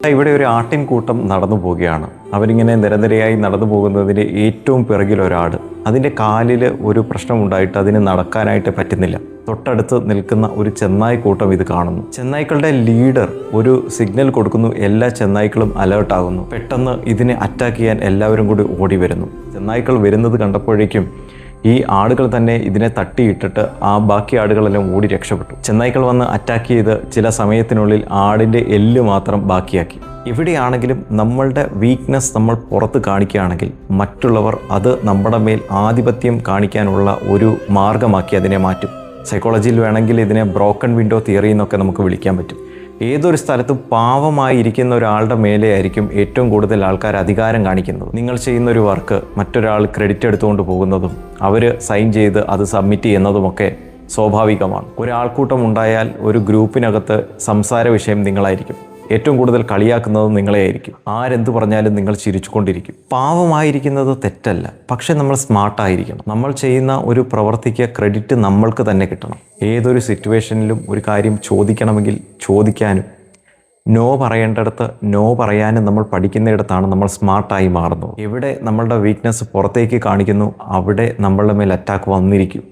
ഇവിടെ ഒരു ആട്ടിൻകൂട്ടം നടന്നു പോവുകയാണ്. അവരിങ്ങനെ നിരനിരയായി നടന്നു പോകുന്നതിൻ്റെ ഏറ്റവും പിറകിൽ ഒരാട്. അതിൻ്റെ കാലിൽ ഒരു പ്രശ്നമുണ്ടായിട്ട് അതിന് നടക്കാനായിട്ട് പറ്റുന്നില്ല. തൊട്ടടുത്ത് നിൽക്കുന്ന ഒരു ചെന്നായി കൂട്ടം ഇത് കാണുന്നു. ചെന്നായ്ക്കളുടെ ലീഡർ ഒരു സിഗ്നൽ കൊടുക്കുന്നു. എല്ലാ ചെന്നായ്ക്കളും അലേർട്ടാകുന്നു. പെട്ടെന്ന് ഇതിനെ അറ്റാക്ക് ചെയ്യാൻ എല്ലാവരും കൂടി ഓടി വരുന്നു. ചെന്നായ്ക്കൾ വരുന്നത് കണ്ടപ്പോഴേക്കും ഈ ആടുകൾ തന്നെ ഇതിനെ തട്ടിയിട്ടിട്ട് ബാക്കി ആടുകളെല്ലാം ഓടി രക്ഷപ്പെട്ടു. ചെന്നായ്ക്കൾ വന്ന് അറ്റാക്ക് ചെയ്ത് ചില സമയത്തിനുള്ളിൽ ആടിൻ്റെ എല്ല് മാത്രം ബാക്കിയാക്കി. ഇവിടെയാണെങ്കിലും നമ്മളുടെ വീക്ക്നെസ് നമ്മൾ പുറത്ത് കാണിക്കുകയാണെങ്കിൽ മറ്റുള്ളവർ അത് നമ്മുടെ മേൽ ആധിപത്യം കാണിക്കാനുള്ള ഒരു മാർഗമാക്കി അതിനെ മാറ്റും. സൈക്കോളജിയിൽ വേണമെങ്കിൽ ഇതിനെ ബ്രോക്കൺ വിൻഡോ തിയറി എന്നൊക്കെ നമുക്ക് വിളിക്കാൻ പറ്റും. ഏതൊരു സ്ഥലത്തും പാവമായിരിക്കുന്ന ഒരാളുടെ മേലെ ആയിരിക്കും ഏറ്റവും കൂടുതൽ ആൾക്കാർ അധികാരം കാണിക്കുന്നത്. നിങ്ങൾ ചെയ്യുന്ന ഒരു വർക്ക് മറ്റൊരാൾ ക്രെഡിറ്റ് എടുത്തുകൊണ്ട് പോകുന്നതും അവർ സൈൻ ചെയ്ത് അത് സബ്മിറ്റ് ചെയ്യുന്നതുമൊക്കെ സ്വാഭാവികമാണ്. ഒരാൾക്കൂട്ടം ഉണ്ടായാൽ ഒരു ഗ്രൂപ്പിനകത്ത് സംസാര വിഷയം നിങ്ങളായിരിക്കും. ഏറ്റവും കൂടുതൽ കളിയാക്കുന്നത് നിങ്ങളെ ആയിരിക്കും. ആരെന്ത് പറഞ്ഞാലും നിങ്ങൾ ചിരിച്ചുകൊണ്ടിരിക്കും. പാവമായിരിക്കുന്നത് തെറ്റല്ല, പക്ഷെ നമ്മൾ സ്മാർട്ടായിരിക്കണം. നമ്മൾ ചെയ്യുന്ന ഒരു പ്രവൃത്തിക്ക് ക്രെഡിറ്റ് നമ്മൾക്ക് തന്നെ കിട്ടണം. ഏതൊരു സിറ്റുവേഷനിലും ഒരു കാര്യം ചോദിക്കണമെങ്കിൽ ചോദിക്കാനും നോ പറയേണ്ടടുത്ത് നോ പറയാനും നമ്മൾ പഠിക്കുന്നിടത്താണ് നമ്മൾ സ്മാർട്ടായി മാറുന്നത്. എവിടെ നമ്മളുടെ വീക്ക്നെസ് പുറത്തേക്ക് കാണിക്കുന്നു അവിടെ നമ്മളുടെ മേൽ അറ്റാക്ക് വന്നിരിക്കും.